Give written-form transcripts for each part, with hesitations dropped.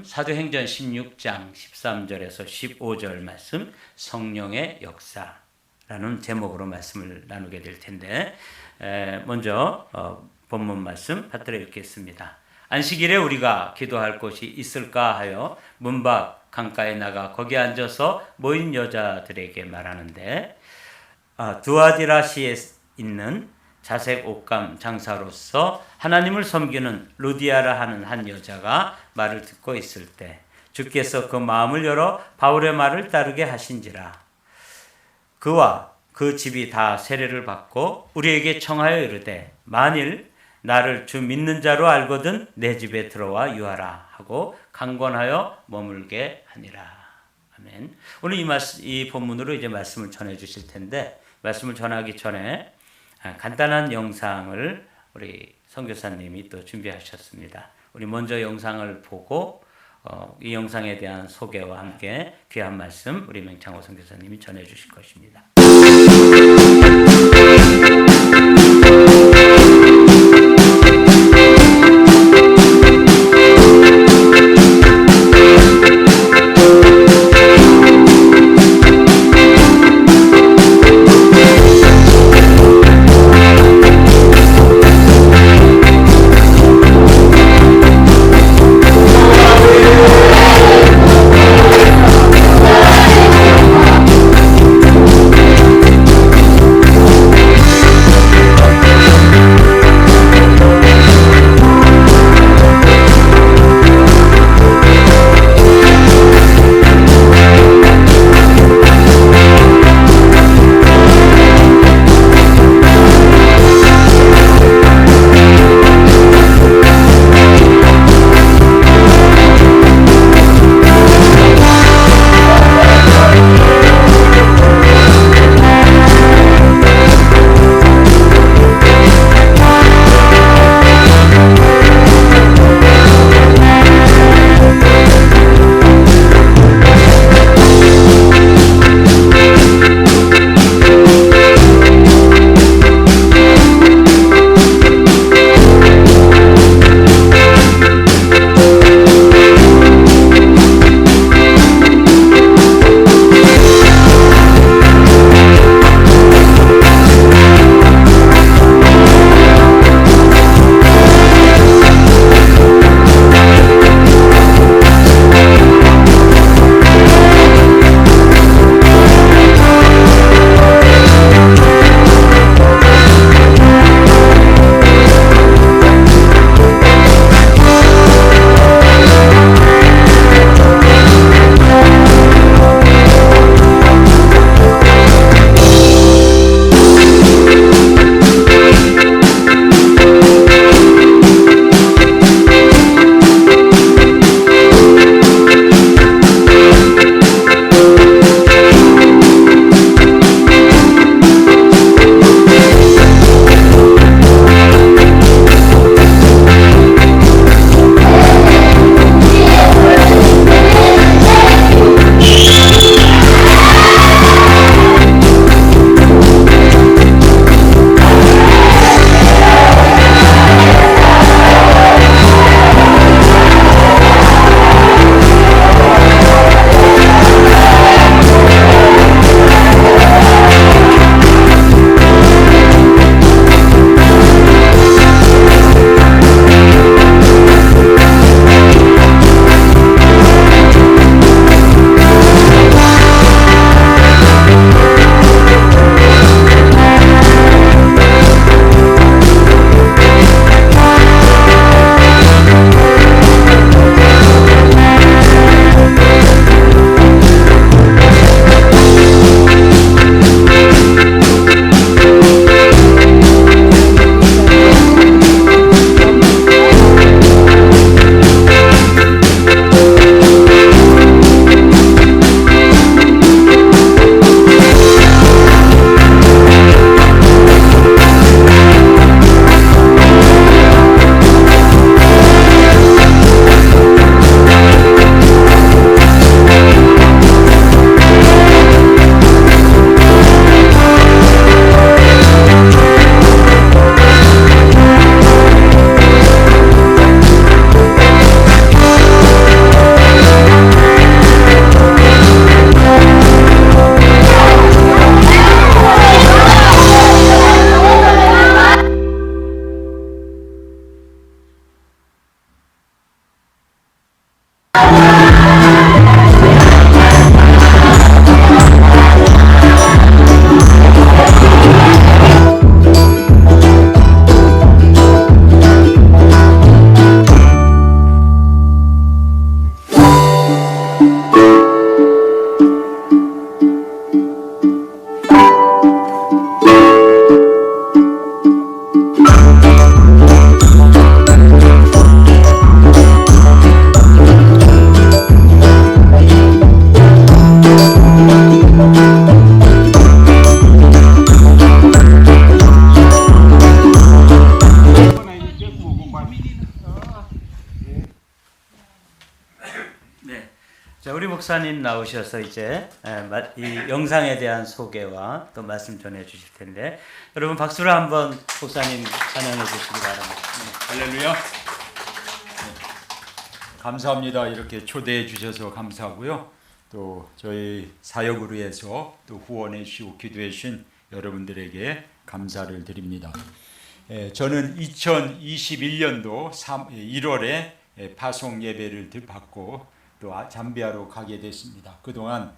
사도행전 16장 13절에서 15절 말씀, 성령의 역사라는 제목으로 말씀을 나누게 될 텐데, 먼저 본문 말씀 받들어 읽겠습니다. 안식일에 우리가 기도할 곳이 있을까 하여 문 밖 강가에 나가 거기 앉아서 모인 여자들에게 말하는데, 두아디라시에 있는 자색 옷감 장사로서 하나님을 섬기는 루디아라 하는 한 여자가 말을 듣고 있을 때 주께서 그 마음을 열어 바울의 말을 따르게 하신지라. 그와 그 집이 다 세례를 받고 우리에게 청하여 이르되, 만일 나를 주 믿는 자로 알거든 내 집에 들어와 유하라 하고 강권하여 머물게 하니라. 아멘. 오늘 이 본문으로 이제 말씀을 전해 주실 텐데, 말씀을 전하기 전에 간단한 영상을 우리 선교사님이 또 준비하셨습니다. 우리 먼저 영상을 보고 이 영상에 대한 소개와 함께 귀한 말씀 우리 맹창호 선교사님이 전해 주실 것입니다. 네. 자, 우리 목사님 나오셔서 이제 이 영상에 대한 소개와 또 말씀 전해 주실 텐데, 여러분 박수로 한번 목사님 찬양해 주시기 바랍니다. 할렐루야. 감사합니다. 이렇게 초대해 주셔서 감사하고요. 또 저희 사역을 위해서 또 후원해 주시고 기도해 주신 여러분들에게 감사를 드립니다. 저는 2021년도 1월에 파송 예배를 받고 또 잠비아로 가게 됐습니다. 그동안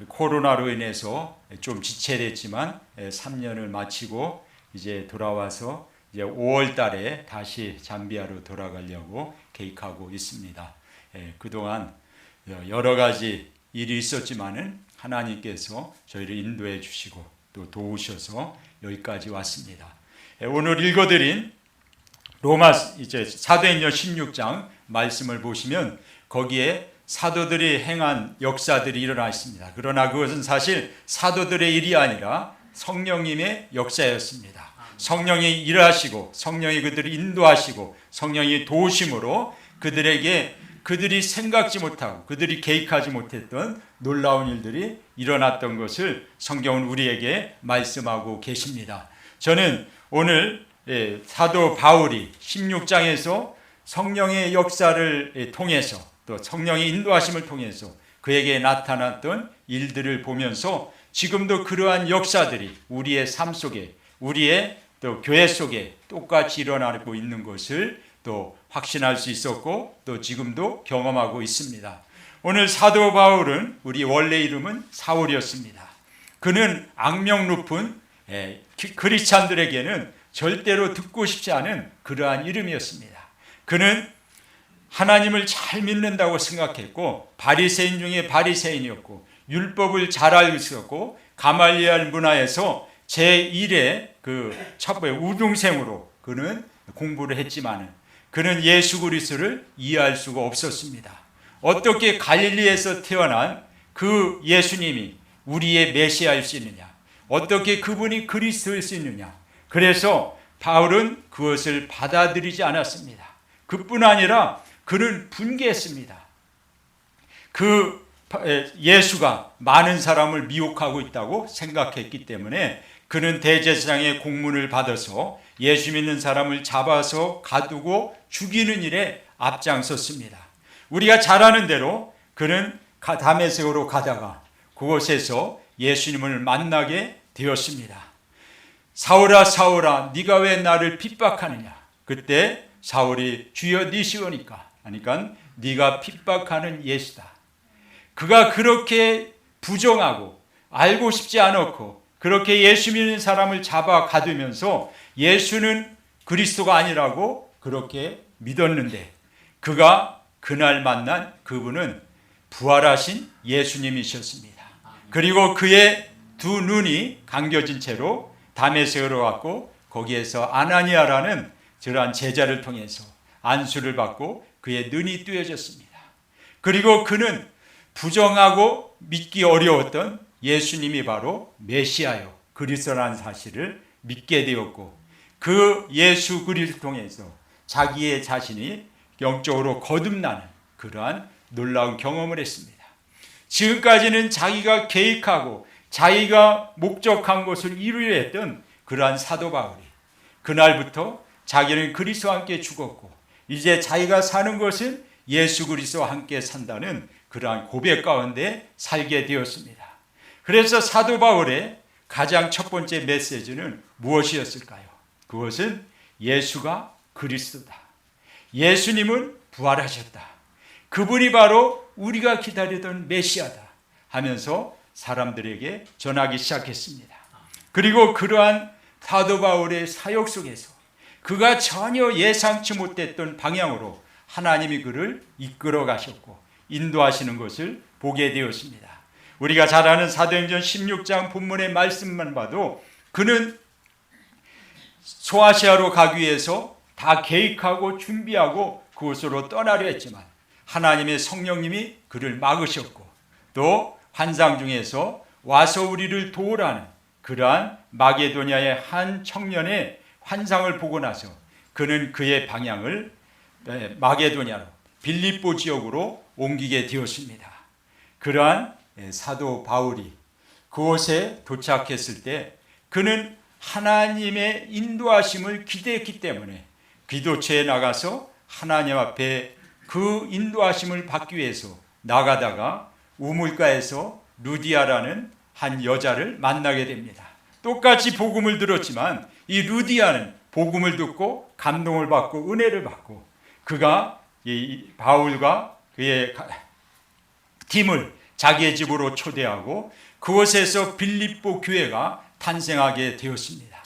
코로나로 인해서 좀 지체됐지만 3년을 마치고 이제 돌아와서 이제 5월 달에 다시 잠비아로 돌아가려고 계획하고 있습니다. 그동안 여러 가지 일이 있었지만은 하나님께서 저희를 인도해 주시고 또 도우셔서 여기까지 왔습니다. 오늘 읽어드린 로마 이제 사도행전 16장 말씀을 보시면 거기에 사도들이 행한 역사들이 일어나 있습니다. 그러나 그것은 사실 사도들의 일이 아니라 성령님의 역사였습니다. 성령이 일하시고 성령이 그들을 인도하시고 성령이 도우심으로 그들에게 그들이 생각지 못하고 그들이 계획하지 못했던 놀라운 일들이 일어났던 것을 성경은 우리에게 말씀하고 계십니다. 저는 오늘 사도 바울이 16장에서 성령의 역사를 통해서 또 성령의 인도하심을 통해서 그에게 나타났던 일들을 보면서 지금도 그러한 역사들이 우리의 삶 속에 우리의 또 교회 속에 똑같이 일어나고 있는 것을 또 확신할 수 있었고 또 지금도 경험하고 있습니다. 오늘 사도 바울은 우리 원래 이름은 사울이었습니다. 그는 악명 높은 크리스찬들에게는 절대로 듣고 싶지 않은 그러한 이름이었습니다. 그는 하나님을 잘 믿는다고 생각했고 바리새인 중에 바리새인이었고 율법을 잘 알고 있었고 가말리엘 문화에서 제1의 그 첩의 우등생으로 그는 공부를 했지만 그는 예수 그리스도를 이해할 수가 없었습니다. 어떻게 갈릴리에서 태어난 그 예수님이 우리의 메시아일 수 있느냐? 어떻게 그분이 그리스도일 수 있느냐? 그래서 바울은 그것을 받아들이지 않았습니다. 그뿐 아니라 그는 분개했습니다. 그 예수가 많은 사람을 미혹하고 있다고 생각했기 때문에 그는 대제사장의 공문을 받아서 예수 믿는 사람을 잡아서 가두고 죽이는 일에 앞장섰습니다. 우리가 잘 아는 대로 그는 다메섹으로 가다가 그곳에서 예수님을 만나게 되었습니다. 사울아 사울아 네가 왜 나를 핍박하느냐? 그때 사울이 주여 니시오니까 하니까 네가 핍박하는 예수다. 그가 그렇게 부정하고 알고 싶지 않았고 그렇게 예수 믿는 사람을 잡아 가두면서 예수는 그리스도가 아니라고 그렇게 믿었는데 그가 그날 만난 그분은 부활하신 예수님이셨습니다. 그리고 그의 두 눈이 감겨진 채로 다메섹으로 왔고 거기에서 아나니아라는 저러한 제자를 통해서 안수를 받고 그의 눈이 뜨여졌습니다. 그리고 그는 부정하고 믿기 어려웠던 예수님이 바로 메시아요 그리스도라는 사실을 믿게 되었고 그 예수 그리스도를 통해서 자기의 자신이 영적으로 거듭나는 그러한 놀라운 경험을 했습니다. 지금까지는 자기가 계획하고 자기가 목적한 것을 이루려 했던 그러한 사도 바울이 그날부터 자기는 그리스도와 함께 죽었고 이제 자기가 사는 것은 예수 그리스도와 함께 산다는 그러한 고백 가운데 살게 되었습니다. 그래서 사도 바울의 가장 첫 번째 메시지는 무엇이었을까요? 그것은 예수가 그리스도다. 예수님은 부활하셨다. 그분이 바로 우리가 기다리던 메시아다 하면서 사람들에게 전하기 시작했습니다. 그리고 그러한 사도 바울의 사역 속에서 그가 전혀 예상치 못했던 방향으로 하나님이 그를 이끌어 가셨고 인도하시는 것을 보게 되었습니다. 우리가 잘 아는 사도행전 16장 본문의 말씀만 봐도 그는 소아시아로 가기 위해서 다 계획하고 준비하고 그곳으로 떠나려 했지만 하나님의 성령님이 그를 막으셨고 또 환상 중에서 와서 우리를 도우라는 그러한 마게도냐의 한 청년의 환상을 보고 나서 그는 그의 방향을 마게도냐로 빌립보 지역으로 옮기게 되었습니다. 그러한 사도 바울이 그곳에 도착했을 때 그는 하나님의 인도하심을 기대했기 때문에 기도처에 나가서 하나님 앞에 그 인도하심을 받기 위해서 나가다가 우물가에서 루디아라는 한 여자를 만나게 됩니다. 똑같이 복음을 들었지만 이 루디아는 복음을 듣고 감동을 받고 은혜를 받고 그가 이 바울과 그의 팀을 자기의 집으로 초대하고 그곳에서 빌립보 교회가 탄생하게 되었습니다.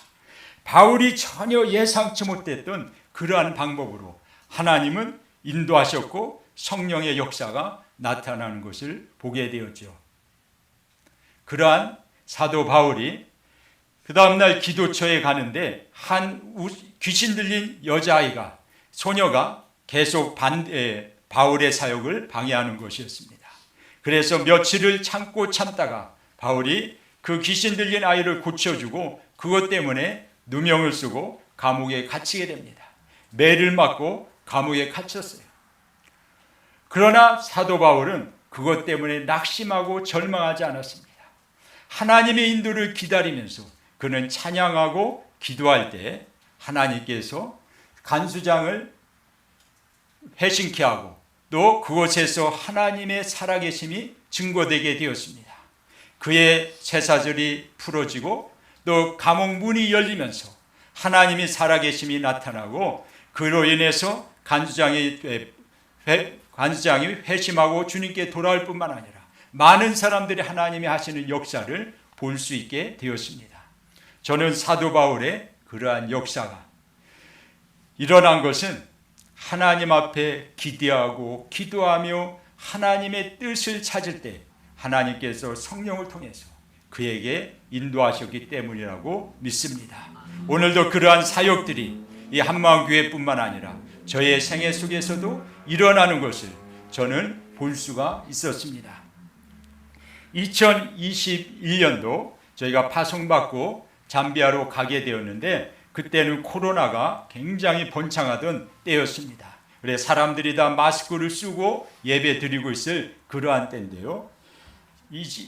바울이 전혀 예상치 못했던 그러한 방법으로 하나님은 인도하셨고 성령의 역사가 나타나는 것을 보게 되었죠. 그러한 사도 바울이 그 다음날 기도처에 가는데 한 귀신 들린 여자아이가 소녀가 계속 바울의 사역을 방해하는 것이었습니다. 그래서 며칠을 참고 참다가 바울이 그 귀신 들린 아이를 고쳐주고 그것 때문에 누명을 쓰고 감옥에 갇히게 됩니다. 매를 맞고 감옥에 갇혔어요. 그러나 사도 바울은 그것 때문에 낙심하고 절망하지 않았습니다. 하나님의 인도를 기다리면서 그는 찬양하고 기도할 때 하나님께서 간수장을 회심케 하고 또 그곳에서 하나님의 살아계심이 증거되게 되었습니다. 그의 쇠사슬이 풀어지고 또 감옥 문이 열리면서 하나님이 살아계심이 나타나고 그로 인해서 간수장이 회심하고 주님께 돌아올 뿐만 아니라 많은 사람들이 하나님이 하시는 역사를 볼 수 있게 되었습니다. 저는 사도 바울의 그러한 역사가 일어난 것은 하나님 앞에 기대하고 기도하며 하나님의 뜻을 찾을 때 하나님께서 성령을 통해서 그에게 인도하셨기 때문이라고 믿습니다. 오늘도 그러한 사역들이 이 한마음교회뿐만 아니라 저의 생애 속에서도 일어나는 것을 저는 볼 수가 있었습니다. 2021년도 저희가 파송받고 잠비아로 가게 되었는데 그때는 코로나가 굉장히 번창하던 때였습니다. 그래서 사람들이 다 마스크를 쓰고 예배 드리고 있을 그러한 때인데요.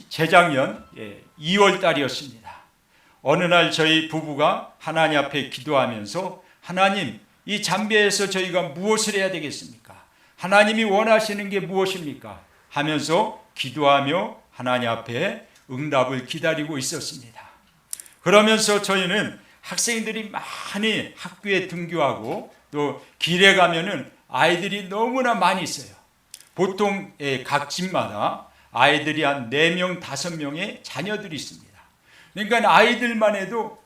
재작년 2월 달이었습니다. 어느 날 저희 부부가 하나님 앞에 기도하면서 하나님, 이 잠비아에서 저희가 무엇을 해야 되겠습니까? 하나님이 원하시는 게 무엇입니까? 하면서 기도하며 하나님 앞에 응답을 기다리고 있었습니다. 그러면서 저희는 학생들이 많이 학교에 등교하고 또 길에 가면은 아이들이 너무나 많이 있어요. 보통 각 집마다 아이들이 한 4명, 5명의 자녀들이 있습니다. 그러니까 아이들만 해도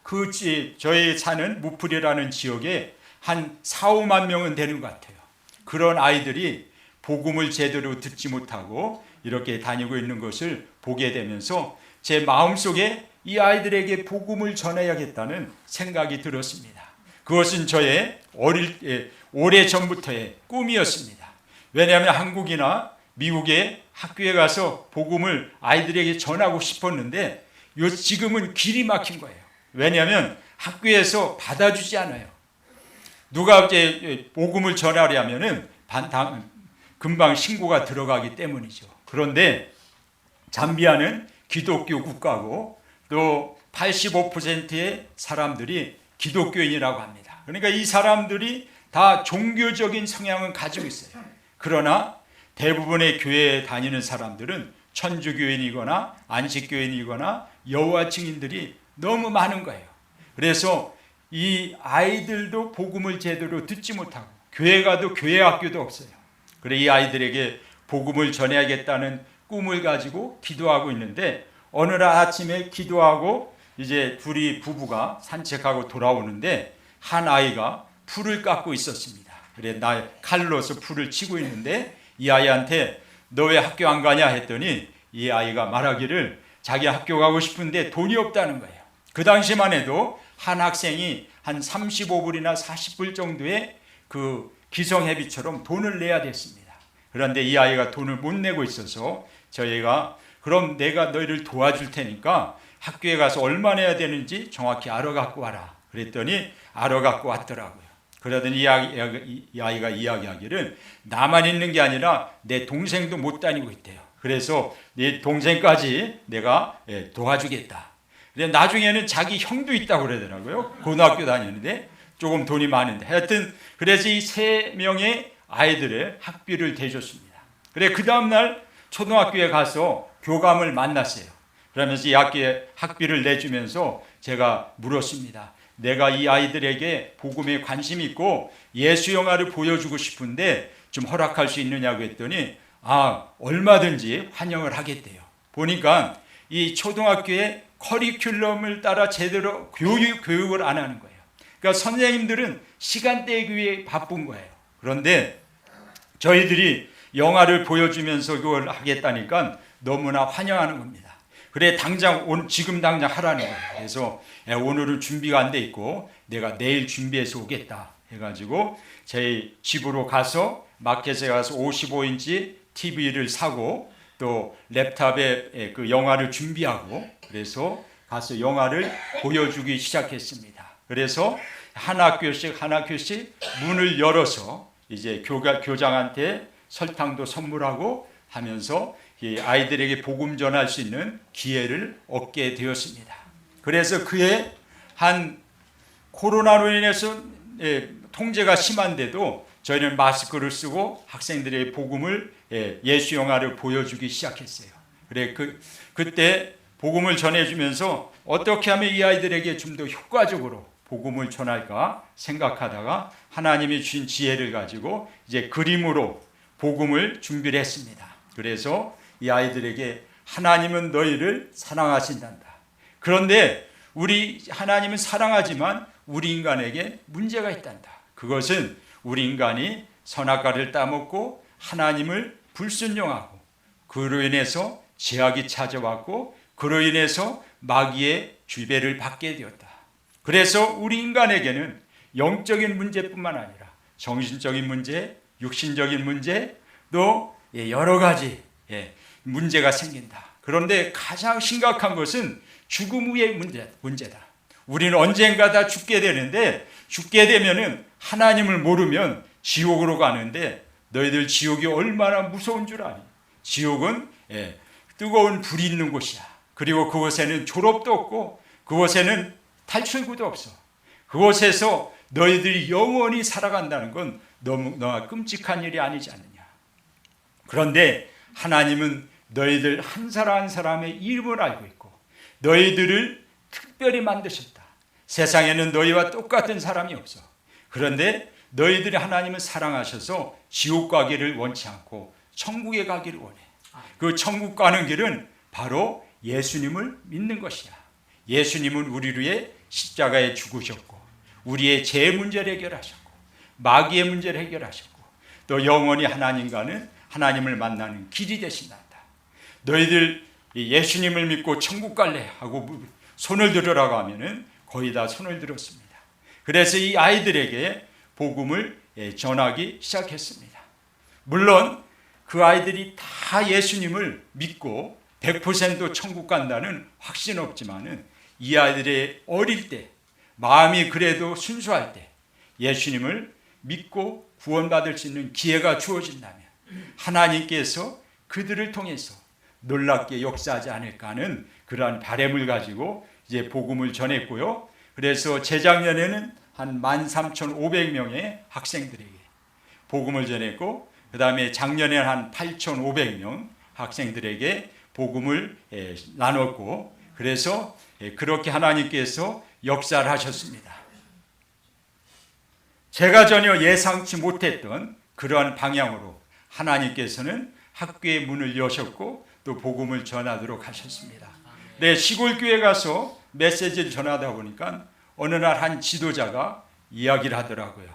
저희 사는 무풀이라는 지역에 한 4, 5만 명은 되는 것 같아요. 그런 아이들이 복음을 제대로 듣지 못하고 이렇게 다니고 있는 것을 보게 되면서 제 마음속에 이 아이들에게 복음을 전해야겠다는 생각이 들었습니다. 그것은 저의 오래전부터의 꿈이었습니다. 왜냐하면 한국이나 미국의 학교에 가서 복음을 아이들에게 전하고 싶었는데 지금은 길이 막힌 거예요. 왜냐하면 학교에서 받아주지 않아요. 누가 이제 복음을 전하려면은 금방 신고가 들어가기 때문이죠. 그런데 잠비아는 기독교 국가고 또 85%의 사람들이 기독교인이라고 합니다. 그러니까 이 사람들이 다 종교적인 성향은 가지고 있어요. 그러나 대부분의 교회에 다니는 사람들은 천주교인이거나 안식교인이거나 여호와 증인들이 너무 많은 거예요. 그래서 이 아이들도 복음을 제대로 듣지 못하고 교회 가도 교회 학교도 없어요. 그래 이 아이들에게 복음을 전해야겠다는 꿈을 가지고 기도하고 있는데 어느 날 아침에 기도하고 이제 둘이 부부가 산책하고 돌아오는데 한 아이가 풀을 깎고 있었습니다. 그래 나 칼로서 풀을 치고 있는데 이 아이한테 너 왜 학교 안 가냐 했더니 이 아이가 말하기를 자기 학교 가고 싶은데 돈이 없다는 거예요. 그 당시만 해도 한 학생이 한 35불이나 40불 정도의 그 기성회비처럼 돈을 내야 됐습니다. 그런데 이 아이가 돈을 못 내고 있어서 저희가 그럼 내가 너희를 도와줄 테니까 학교에 가서 얼마 내야 되는지 정확히 알아갖고 와라. 그랬더니 알아갖고 왔더라고요. 그러더니 이 아이가 이야기하기를 나만 있는 게 아니라 내 동생도 못 다니고 있대요. 그래서 네 동생까지 내가 도와주겠다. 근데 나중에는 자기 형도 있다고 그러더라고요. 고등학교 다니는데 조금 돈이 많은데 하여튼 그래서 이 3명의 아이들의 학비를 대줬습니다. 그래 그 다음날 초등학교에 가서 교감을 만났어요. 그러면서 이 학비를 내주면서 제가 물었습니다. 내가 이 아이들에게 복음에 관심이 있고 예수 영화를 보여주고 싶은데 좀 허락할 수 있느냐고 했더니 얼마든지 환영을 하겠대요. 보니까 이 초등학교의 커리큘럼을 따라 제대로 교육을 안 하는 거예요. 그러니까 선생님들은 시간대 위에 바쁜 거예요. 그런데 저희들이 영화를 보여주면서 그걸 하겠다니까 너무나 환영하는 겁니다. 그래 지금 당장 하라는 거예요. 그래서 오늘은 준비가 안 돼 있고 내가 내일 준비해서 오겠다 해가지고 제 집으로 가서 마켓에 가서 55인치 TV를 사고 또 랩탑에 그 영화를 준비하고 그래서 가서 영화를 보여주기 시작했습니다. 그래서 한 학교씩 문을 열어서 이제 교장한테 설탕도 선물하고 하면서 이 아이들에게 복음 전할 수 있는 기회를 얻게 되었습니다. 그래서 그해 한 코로나로 인해서 통제가 심한데도 저희는 마스크를 쓰고 학생들의 복음을 예수 영화를 보여주기 시작했어요. 그래 그때 복음을 전해주면서 어떻게 하면 이 아이들에게 좀 더 효과적으로 복음을 전할까 생각하다가 하나님이 주신 지혜를 가지고 이제 그림으로 복음을 준비를 했습니다. 그래서 이 아이들에게 하나님은 너희를 사랑하신단다. 그런데 하나님은 사랑하지만 우리 인간에게 문제가 있단다. 그것은 우리 인간이 선악과를 따먹고 하나님을 불순종하고 그로 인해서 죄악이 찾아왔고 그로 인해서 마귀의 지배를 받게 되었다. 그래서 우리 인간에게는 영적인 문제뿐만 아니라 정신적인 문제, 육신적인 문제, 또 여러 가지 문제가 생긴다. 그런데 가장 심각한 것은 죽음 후의 문제다. 우리는 언젠가 다 죽게 되는데 죽게 되면은 하나님을 모르면 지옥으로 가는데 너희들 지옥이 얼마나 무서운 줄 아니? 지옥은 뜨거운 불이 있는 곳이야. 그리고 그곳에는 졸업도 없고 그곳에는 탈출구도 없어. 그곳에서 너희들이 영원히 살아간다는 건 너무나 끔찍한 일이 아니지 않느냐. 그런데 하나님은 너희들 한 사람 한 사람의 이름을 알고 있고 너희들을 특별히 만드셨다. 세상에는 너희와 똑같은 사람이 없어. 그런데 너희들이 하나님을 사랑하셔서 지옥 가기를 원치 않고 천국에 가기를 원해. 그 천국 가는 길은 바로 예수님을 믿는 것이야. 예수님은 우리를 위해 십자가에 죽으셨고 우리의 죄 문제를 해결하셨고 마귀의 문제를 해결하셨고 또 영원히 하나님과는 하나님을 만나는 길이 되신단다. 너희들 예수님을 믿고 천국 갈래 하고 손을 들으라고 하면은 거의 다 손을 들었습니다. 그래서 이 아이들에게 복음을 전하기 시작했습니다. 물론 그 아이들이 다 예수님을 믿고 100% 천국 간다는 확신 없지만은 이 아이들의 어릴 때 마음이 그래도 순수할 때 예수님을 믿고 구원받을 수 있는 기회가 주어진다면 하나님께서 그들을 통해서 놀랍게 역사하지 않을까 하는 그러한 바람을 가지고 이제 복음을 전했고요. 그래서 재작년에는 한 13,500명의 학생들에게 복음을 전했고 그 다음에 작년에는 한 8,500명 학생들에게 복음을 나눴고 그래서 그렇게 하나님께서 역사를 하셨습니다. 제가 전혀 예상치 못했던 그러한 방향으로 하나님께서는 학교의 문을 여셨고 또 복음을 전하도록 하셨습니다. 네, 시골 교회 가서 메시지를 전하다 보니까 어느 날 한 지도자가 이야기를 하더라고요.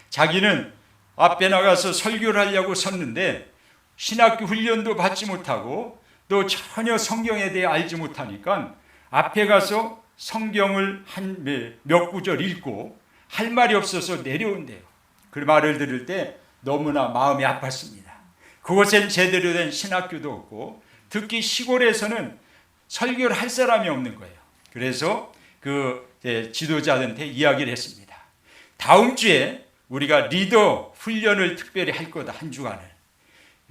자기는 앞에 나가서 설교를 하려고 섰는데 신학교 훈련도 받지 못하고 또 전혀 성경에 대해 알지 못하니까 앞에 가서 성경을 한 몇 구절 읽고 할 말이 없어서 내려온대요. 그 말을 들을 때 너무나 마음이 아팠습니다. 그곳엔 제대로 된 신학교도 없고 특히 시골에서는 설교를 할 사람이 없는 거예요. 그래서 그 지도자한테 이야기를 했습니다. 다음 주에 우리가 리더 훈련을 특별히 할 거다, 한 주간을.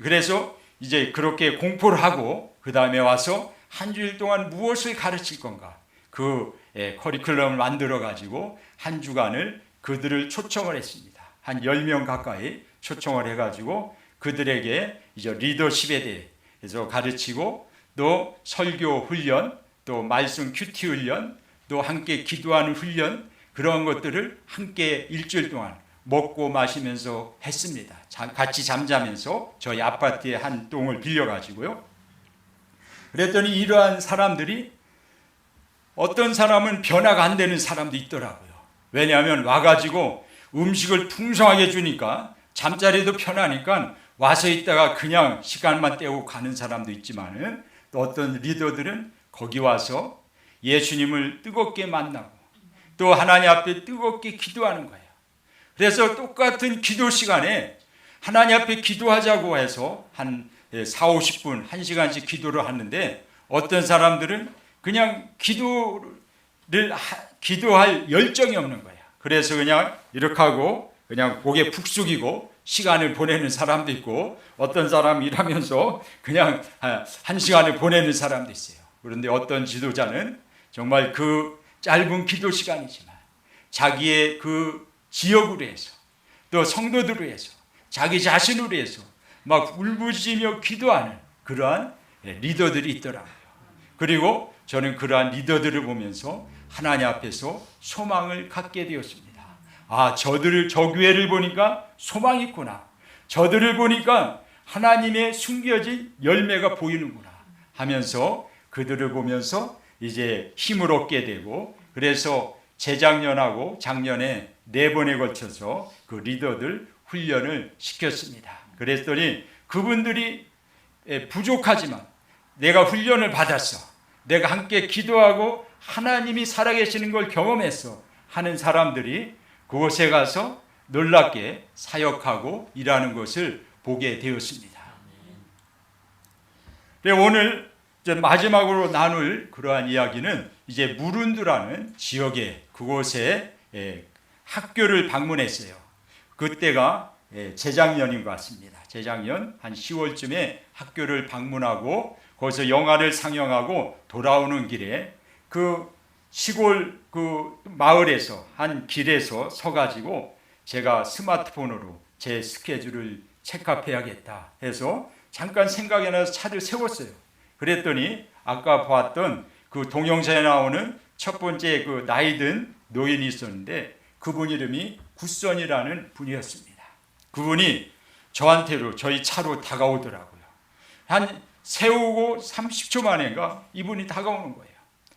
그래서 이제 그렇게 공포를 하고 그 다음에 와서 한 주일 동안 무엇을 가르칠 건가, 그 커리큘럼을 만들어 가지고 한 주간을 그들을 초청을 했습니다. 한 10명 가까이 초청을 해가지고 그들에게 이제 리더십에 대해서 가르치고, 또 설교 훈련, 또 말씀 큐티 훈련, 또 함께 기도하는 훈련, 그런 것들을 함께 일주일 동안 먹고 마시면서 했습니다. 같이 잠자면서 저희 아파트의 한 동을 빌려가지고요. 그랬더니 이러한 사람들이, 어떤 사람은 변화가 안 되는 사람도 있더라고요. 왜냐하면 와가지고 음식을 풍성하게 주니까 잠자리도 편하니까 와서 있다가 그냥 시간만 때우고 가는 사람도 있지만은, 또 어떤 리더들은 거기 와서 예수님을 뜨겁게 만나고 또 하나님 앞에 뜨겁게 기도하는 거예요. 그래서 똑같은 기도 시간에 하나님 앞에 기도하자고 해서 한 4, 50분, 1시간씩 기도를 하는데, 어떤 사람들은 그냥 기도할 열정이 없는 거예요. 그래서 그냥 이렇게 하고 그냥 고개 푹 숙이고 시간을 보내는 사람도 있고, 어떤 사람이 일하면서 그냥 1시간을 보내는 사람도 있어요. 그런데 어떤 지도자는 정말 그 짧은 기도 시간이지만 자기의 그 지역으로 해서, 또 성도들을 위해서, 자기 자신을 위해서 막 울부짖으며 기도하는 그러한 리더들이 있더라고요. 그리고 저는 그러한 리더들을 보면서 하나님 앞에서 소망을 갖게 되었습니다. 아, 저 교회를 보니까 소망이 있구나. 저들을 보니까 하나님의 숨겨진 열매가 보이는구나 하면서, 그들을 보면서 이제 힘을 얻게 되고, 그래서 재작년하고 작년에 4번에 걸쳐서 그 리더들 훈련을 시켰습니다. 그랬더니 그분들이 부족하지만 내가 훈련을 받았어, 내가 함께 기도하고 하나님이 살아계시는 걸 경험했어 하는 사람들이 그곳에 가서 놀랍게 사역하고 일하는 것을 보게 되었습니다. 오늘 마지막으로 나눌 그러한 이야기는 이제 무룬드라는 지역에, 그곳에 학교를 방문했어요. 그때가 재작년인 것 같습니다. 재작년 한 10월쯤에 학교를 방문하고 거기서 영화를 상영하고 돌아오는 길에 그 시골 그 마을에서 한 길에서 서가지고 제가 스마트폰으로 제 스케줄을 체크해야겠다 해서 잠깐 생각이 나서 차를 세웠어요. 그랬더니 아까 보았던 그 동영상에 나오는 첫 번째 그 나이든 노인이 있었는데, 그분 이름이 굿선이라는 분이었습니다. 그분이 저한테로, 저희 차로 다가오더라고요. 한 세우고 30초 만인가 이분이 다가오는 거예요.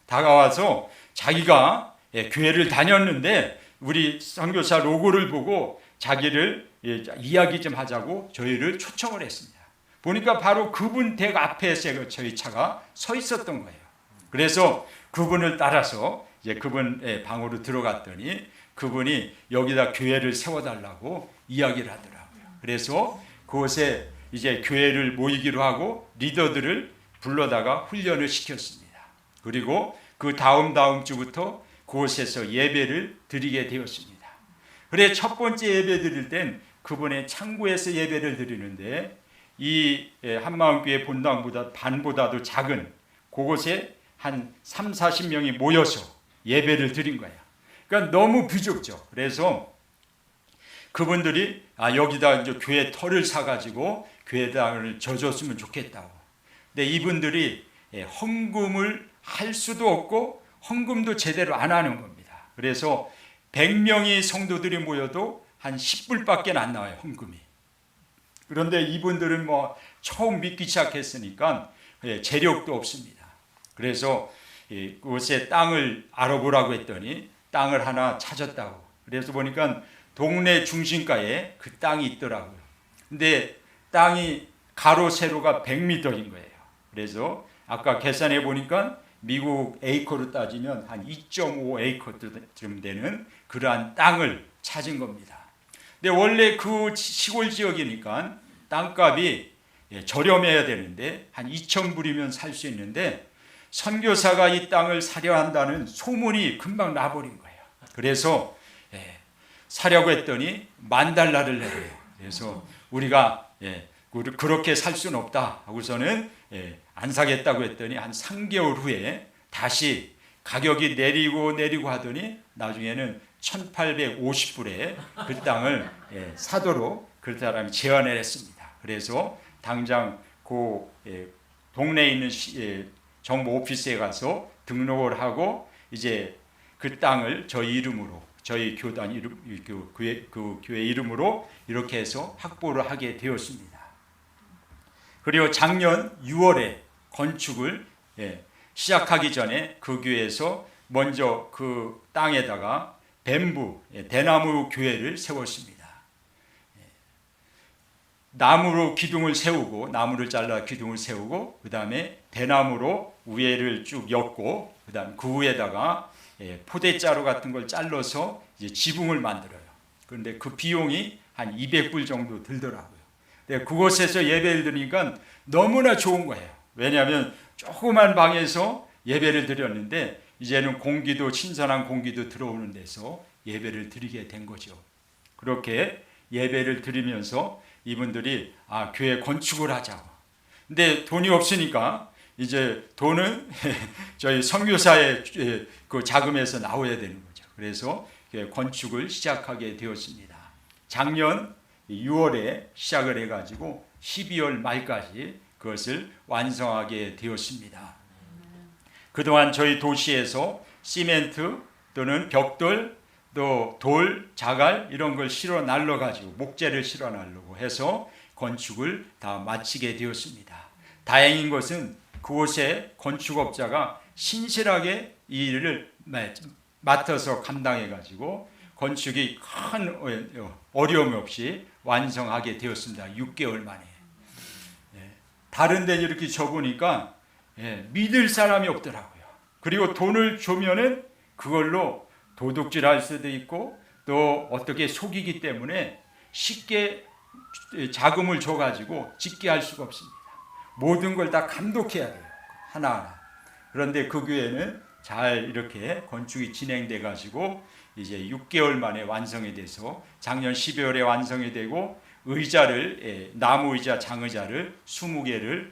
다가와서 자기가 교회를 다녔는데 우리 선교사 로고를 보고 자기를 이야기 좀 하자고 저희를 초청을 했습니다. 보니까 바로 그분 댁 앞에 저희 차가 서 있었던 거예요. 그래서 그분을 따라서 이제 그분 방으로 들어갔더니 그분이 여기다 교회를 세워달라고 이야기를 하더라고요. 그래서 그곳에 이제 교회를 모이기로 하고 리더들을 불러다가 훈련을 시켰습니다. 그리고 그 다음 주부터 그곳에서 예배를 드리게 되었습니다. 그래 첫 번째 예배 드릴 땐 그분의 창고에서 예배를 드리는데, 이 한마음교회 본당보다 반보다도 작은 그곳에 한 3, 40명이 모여서 예배를 드린 거예요. 그러니까 너무 부족죠. 그래서 그분들이 여기다 이제 교회 털을 사가지고 교회당을 져줬으면 좋겠다고. 근데 이분들이 헌금을 할 수도 없고 헌금도 제대로 안 하는 겁니다. 그래서 100명의 성도들이 모여도 한 10불밖에 안 나와요, 헌금이. 그런데 이분들은 뭐 처음 믿기 시작했으니까 재력도 없습니다. 그래서 그곳에 땅을 알아보라고 했더니 땅을 하나 찾았다고. 그래서 보니까 동네 중심가에 그 땅이 있더라고요. 근데 땅이 가로 세로가 100m인 거예요. 그래서 아까 계산해 보니까 미국 에이커로 따지면 한 2.5 에이커쯤 되는 그러한 땅을 찾은 겁니다. 근데 원래 그 시골 지역이니까 땅값이 저렴해야 되는데 한 2,000불이면 살 수 있는데, 선교사가 이 땅을 사려 한다는 소문이 금방 나버린 거예요. 그래서 사려고 했더니 $10,000를 내래요. 그래서 우리가 그렇게 살 수는 없다 하고서는 안 사겠다고 했더니 한 3개월 후에 다시 가격이 내리고 하더니 나중에는 1,850불에 그 땅을 사도록 그 사람이 제안을 했습니다. 그래서 당장 그 동네에 있는 정부 오피스에 가서 등록을 하고 이제 그 땅을 저희 이름으로, 저희 교단 이름, 그 교회 이름으로 이렇게 해서 확보를 하게 되었습니다. 그리고 작년 6월에 건축을 시작하기 전에 그 교회에서 먼저 그 땅에다가 뱀부, 대나무 교회를 세웠습니다. 나무로 기둥을 세우고, 나무를 잘라 기둥을 세우고, 그 다음에 대나무로 위에를 쭉 엮고, 그 다음 그 위에다가 포대자루 같은 걸 잘라서 이제 지붕을 만들어요. 그런데 그 비용이 한 200불 정도 들더라고요. 근데 그곳에서 예배를 드리니까 너무나 좋은 거예요. 왜냐하면 조그만 방에서 예배를 드렸는데 이제는 공기도, 신선한 공기도 들어오는 데서 예배를 드리게 된 거죠. 그렇게 예배를 드리면서 이분들이 교회 건축을 하자고. 근데 돈이 없으니까 이제 돈은 저희 선교사의 그 자금에서 나와야 되는 거죠. 그래서 건축을 시작하게 되었습니다. 작년 6월에 시작을 해가지고 12월 말까지 그것을 완성하게 되었습니다. 그동안 저희 도시에서 시멘트 또는 벽돌 또 돌, 자갈 이런 걸 실어 날라가지고 목재를 실어 날르고 해서 건축을 다 마치게 되었습니다. 다행인 것은 그곳에 건축업자가 신실하게 이 일을 맡아서 감당해가지고 건축이 큰 어려움 없이 완성하게 되었습니다. 6개월 만에. 다른 데 이렇게 줘보니까 믿을 사람이 없더라고요. 그리고 돈을 주면은 그걸로 도둑질할 수도 있고 또 어떻게 속이기 때문에 쉽게 자금을 줘가지고 짓게 할 수가 없습니다. 모든 걸 다 감독해야 돼요. 하나하나. 그런데 그 교회는 잘 이렇게 건축이 진행돼 가지고 이제 6개월 만에 완성이 돼서 작년 12월에 완성이 되고 의자를 나무 의자, 장의자를 20개를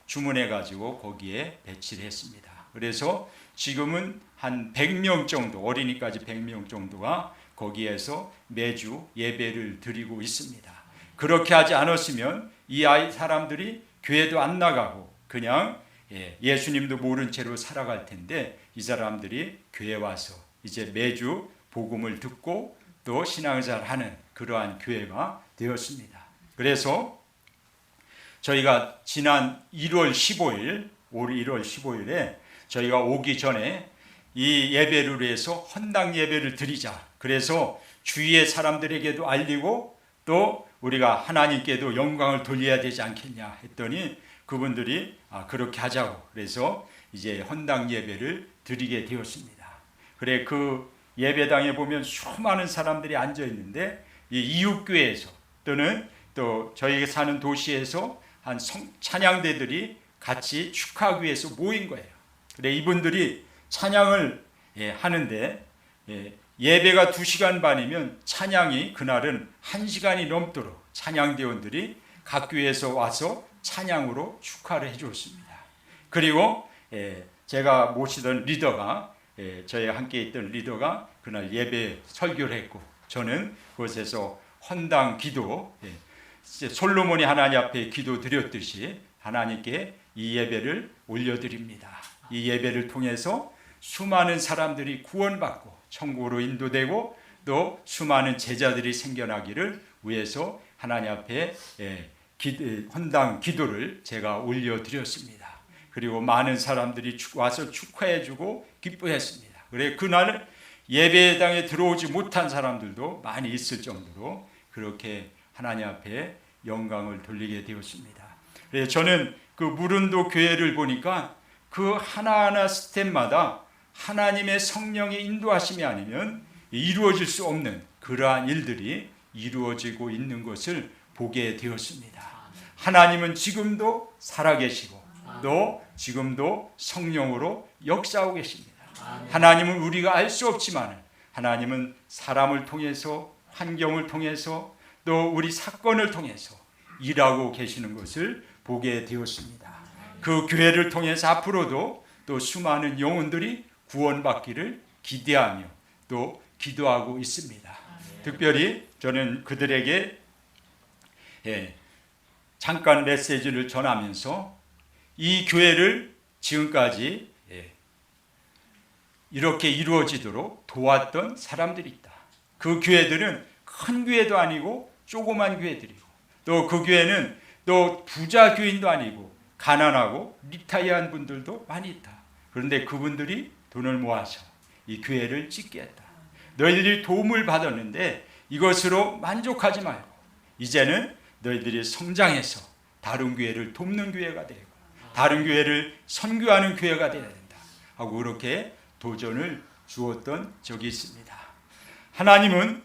주문해 가지고 거기에 배치를 했습니다. 그래서 지금은 한 100명 정도, 어린이까지 100명 정도가 거기에서 매주 예배를 드리고 있습니다. 그렇게 하지 않았으면 이 사람들이 교회도 안 나가고 그냥 예수님도 모른 채로 살아갈 텐데 이 사람들이 교회 와서 이제 매주 복음을 듣고 또 신앙생활을 하는 그러한 교회가 되었습니다. 그래서 저희가 지난 1월 15일, 올 1월 15일에 저희가 오기 전에 이 예배를 위해서 헌당 예배를 드리자. 그래서 주위의 사람들에게도 알리고 또 우리가 하나님께도 영광을 돌려야 되지 않겠냐 했더니 그분들이 그렇게 하자고. 그래서 이제 헌당 예배를 드리게 되었습니다. 그래 그 예배당에 보면 수많은 사람들이 앉아 있는데 이 이웃교회에서 또는 또 저희가 사는 도시에서 한 찬양대들이 같이 축하하기 위해서 모인 거예요. 그래 이분들이 찬양을 하는데 예배가 2시간 반이면 찬양이 그날은 1시간이 넘도록 찬양대원들이 각 교회에서 와서 찬양으로 축하를 해주었습니다. 그리고 제가 모시던 리더가 저희와 함께 있던 리더가 그날 예배 설교를 했고 저는 그곳에서 헌당 기도 솔로몬이 하나님 앞에 기도 드렸듯이 하나님께 이 예배를 올려드립니다. 이 예배를 통해서 수많은 사람들이 구원받고 천국으로 인도되고 또 수많은 제자들이 생겨나기를 위해서 하나님 앞에 헌당 기도를 제가 올려드렸습니다. 그리고 많은 사람들이 와서 축하해주고 기뻐했습니다. 그래 그날 예배당에 들어오지 못한 사람들도 많이 있을 정도로 그렇게 하나님 앞에 영광을 돌리게 되었습니다. 그래서 저는 그 무른도 교회를 보니까 그 하나하나 스텝마다 하나님의 성령의 인도하심이 아니면 이루어질 수 없는 그러한 일들이 이루어지고 있는 것을 보게 되었습니다. 하나님은 지금도 살아계시고 또 지금도 성령으로 역사하고 계십니다. 하나님은 우리가 알 수 없지만 하나님은 사람을 통해서, 환경을 통해서, 또 우리 사건을 통해서 일하고 계시는 것을 보게 되었습니다. 그 교회를 통해서 앞으로도 또 수많은 영혼들이 구원받기를 기대하며 또 기도하고 있습니다. 특별히 저는 그들에게 잠깐 메시지를 전하면서 이 교회를 지금까지 이렇게 이루어지도록 도왔던 사람들이 있다. 그 교회들은 큰 교회도 아니고 조그만 교회들이고, 또 그 교회는 또 부자 교인도 아니고 가난하고 리타이어한 분들도 많이 있다. 그런데 그분들이 돈을 모아서 이 교회를 짓게 했다. 너희들이 도움을 받았는데 이것으로 만족하지 말고 이제는 너희들이 성장해서 다른 교회를 돕는 교회가 되고 다른 교회를 선교하는 교회가 되어야 된다 하고 그렇게 도전을 주었던 적이 있습니다. 하나님은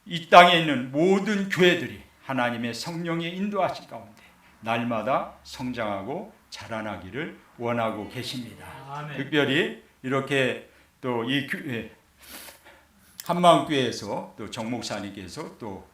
이 땅에 있는 모든 교회들이 하나님의 성령의 인도하신 가운데 날마다 성장하고 자라나기를 원하고 계십니다. 아멘. 특별히 이렇게 또 이 한마음교회에서 또 정 목사님께서 또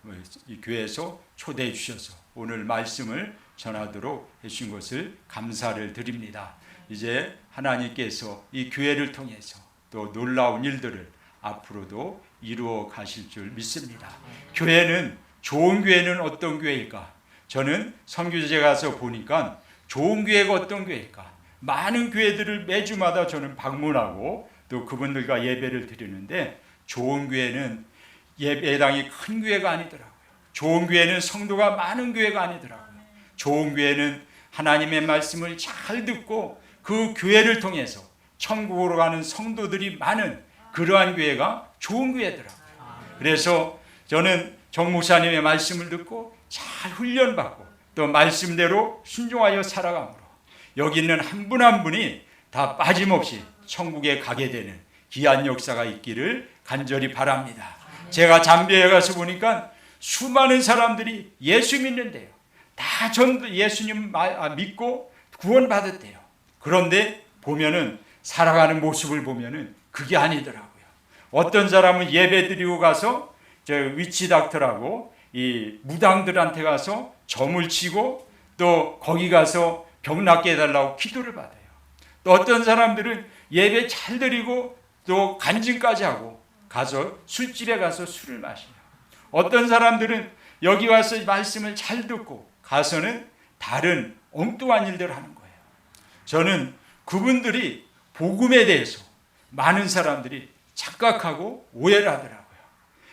이 교회에서 초대해 주셔서 오늘 말씀을 전하도록 해주신 것을 감사를 드립니다. 이제 하나님께서 이 교회를 통해서 또 놀라운 일들을 앞으로도 이루어 가실 줄 믿습니다. 교회는, 좋은 교회는 어떤 교회일까? 저는 선교지에 가서 보니까 좋은 교회가 어떤 교회일까? 많은 교회들을 매주마다 저는 방문하고 또 그분들과 예배를 드리는데 좋은 교회는 예배당이 큰 교회가 아니더라고요. 좋은 교회는 성도가 많은 교회가 아니더라고요. 좋은 교회는 하나님의 말씀을 잘 듣고 그 교회를 통해서 천국으로 가는 성도들이 많은 그러한 교회가 좋은 교회더라고요. 그래서 저는 정 목사님의 말씀을 듣고 잘 훈련받고 또 말씀대로 순종하여 살아감으로 여기 있는 한 분 한 분이 다 빠짐없이 천국에 가게 되는 귀한 역사가 있기를 간절히 바랍니다. 제가 잠비아에 가서 보니까 수많은 사람들이 예수 믿는데요. 다 전부 예수님 믿고 구원받았대요. 그런데 보면은 살아가는 모습을 보면은 그게 아니더라고요. 어떤 사람은 예배 드리고 가서 저 위치 닥터라고 이 무당들한테 가서 점을 치고 또 거기 가서 병 낫게 해달라고 기도를 받아요. 또 어떤 사람들은 예배 잘 드리고 또 간증까지 하고 가서 술집에 가서 술을 마셔요. 어떤 사람들은 여기 와서 말씀을 잘 듣고 가서는 다른 엉뚱한 일들을 하는 거예요. 저는 그분들이 복음에 대해서 많은 사람들이 착각하고 오해를 하더라고요.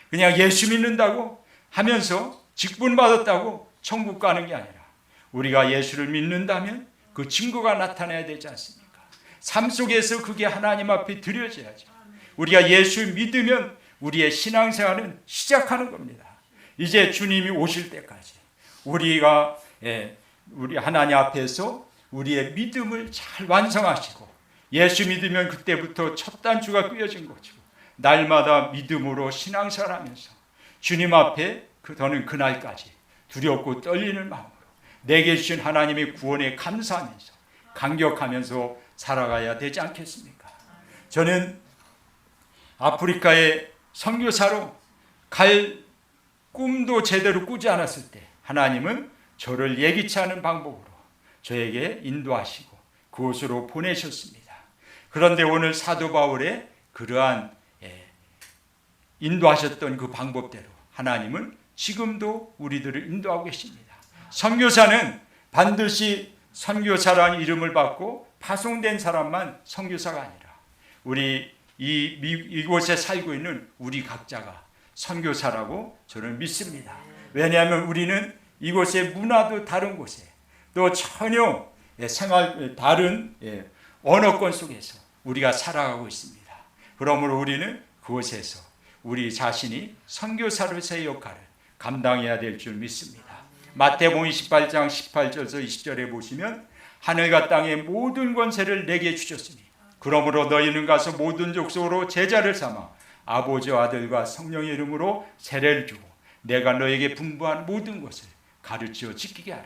그냥 예수 믿는다고 하면서 직분 받았다고 천국 가는 게 아니라 우리가 예수를 믿는다면 그 증거가 나타나야 되지 않습니까? 삶 속에서 그게 하나님 앞에 드려져야죠. 우리가 예수 믿으면 우리의 신앙생활은 시작하는 겁니다. 이제 주님이 오실 때까지 우리가 우리 하나님 앞에서 우리의 믿음을 잘 완성하시고 예수 믿으면 그때부터 첫 단추가 꿰어진 거죠. 날마다 믿음으로 신앙생활하면서 주님 앞에 저는 그날까지 두렵고 떨리는 마음으로 내게 주신 하나님의 구원에 감사하면서 감격하면서 살아가야 되지 않겠습니까? 저는 아프리카에 선교사로 갈 꿈도 제대로 꾸지 않았을 때 하나님은 저를 예기치 않은 방법으로 저에게 인도하시고 그곳으로 보내셨습니다. 그런데 오늘 사도 바울의 그러한 인도하셨던 그 방법대로 하나님은 지금도 우리들을 인도하고 계십니다. 선교사는 반드시 선교사라는 이름을 받고 파송된 사람만 선교사가 아니라 우리 이곳에 살고 있는 우리 각자가 선교사라고 저는 믿습니다. 왜냐하면 우리는 이곳의 문화도 다른 곳에 또 전혀 다른 언어권 속에서 우리가 살아가고 있습니다. 그러므로 우리는 그곳에서 우리 자신이 선교사로서의 역할을 감당해야 될 줄 믿습니다. 마태복음 28장 18절에서 20절에 보시면 하늘과 땅의 모든 권세를 내게 주셨으니 그러므로 너희는 가서 모든 족속으로 제자를 삼아 아버지와 아들과 성령의 이름으로 세례를 주고 내가 너에게 분부한 모든 것을 가르치어 지키게 하라.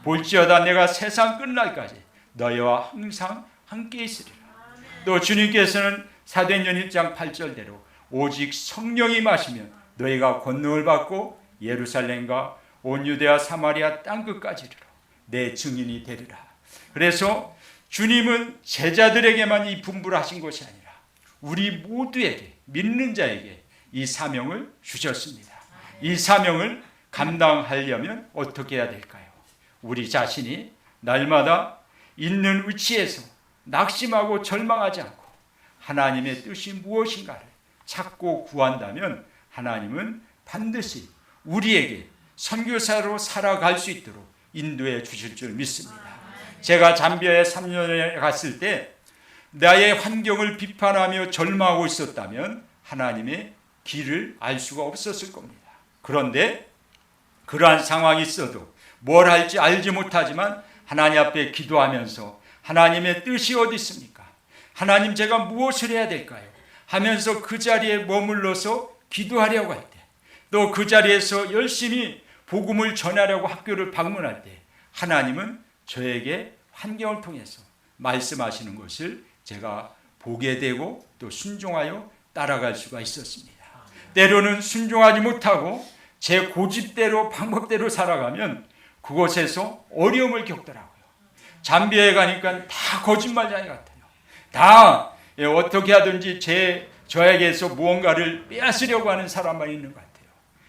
볼지어다 내가 세상 끝날까지 너희와 항상 함께 있으리라. 또 주님께서는 사도행전 1장 8절대로 오직 성령이 마시면 너희가 권능을 받고 예루살렘과 온 유대와 사마리아 땅끝까지 이르러 내 증인이 되리라. 그래서 주님은 제자들에게만 이 분부를 하신 것이 아니라 우리 모두에게, 믿는 자에게 이 사명을 주셨습니다. 이 사명을 감당하려면 어떻게 해야 될까요? 우리 자신이 날마다 있는 위치에서 낙심하고 절망하지 않고 하나님의 뜻이 무엇인가를 찾고 구한다면 하나님은 반드시 우리에게 선교사로 살아갈 수 있도록 인도해 주실 줄 믿습니다. 제가 잠비아에 3년에 갔을 때 나의 환경을 비판하며 절망하고 있었다면 하나님의 길을 알 수가 없었을 겁니다. 그런데 그러한 상황이 있어도 뭘 할지 알지 못하지만 하나님 앞에 기도하면서 하나님의 뜻이 어디 있습니까? 하나님 제가 무엇을 해야 될까요? 하면서 그 자리에 머물러서 기도하려고 할 때, 또 그 자리에서 열심히 복음을 전하려고 학교를 방문할 때 하나님은 저에게 환경을 통해서 말씀하시는 것을 제가 보게 되고 또 순종하여 따라갈 수가 있었습니다. 때로는 순종하지 못하고 제 고집대로 방법대로 살아가면 그곳에서 어려움을 겪더라고요. 잠비아에 가니까 다 거짓말쟁이 같아요. 다 어떻게 하든지 저에게서 무언가를 빼앗으려고 하는 사람만 있는 것 같아요.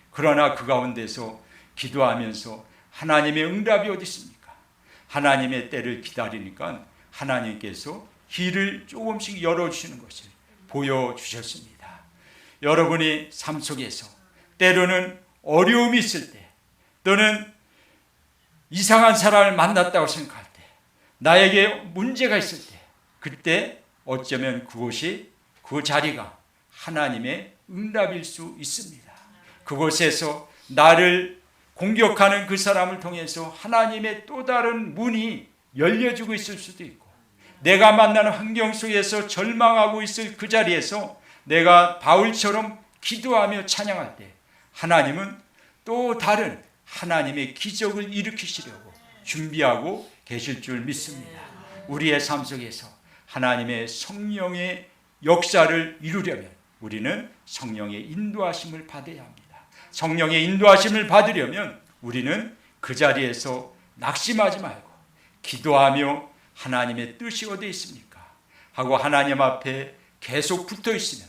그러나 그 가운데서 기도하면서 하나님의 응답이 어디 있습니까? 하나님의 때를 기다리니까 하나님께서 길을 조금씩 열어주시는 것을 보여주셨습니다. 여러분이 삶 속에서 때로는 어려움이 있을 때, 또는 이상한 사람을 만났다고 생각할 때, 나에게 문제가 있을 때, 그때 어쩌면 그곳이, 그 자리가 하나님의 응답일 수 있습니다. 그곳에서 나를 공격하는 그 사람을 통해서 하나님의 또 다른 문이 열려지고 있을 수도 있고, 내가 만나는 환경 속에서 절망하고 있을 그 자리에서 내가 바울처럼 기도하며 찬양할 때 하나님은 또 다른 하나님의 기적을 일으키시려고 준비하고 계실 줄 믿습니다. 우리의 삶 속에서 하나님의 성령의 역사를 이루려면 우리는 성령의 인도하심을 받아야 합니다. 성령의 인도하심을 받으려면 우리는 그 자리에서 낙심하지 말고 기도하며 하나님의 뜻이 어디에 있습니까? 하고 하나님 앞에 계속 붙어 있으면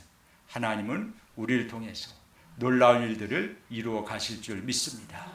하나님은 우리를 통해서 놀라운 일들을 이루어 가실 줄 믿습니다.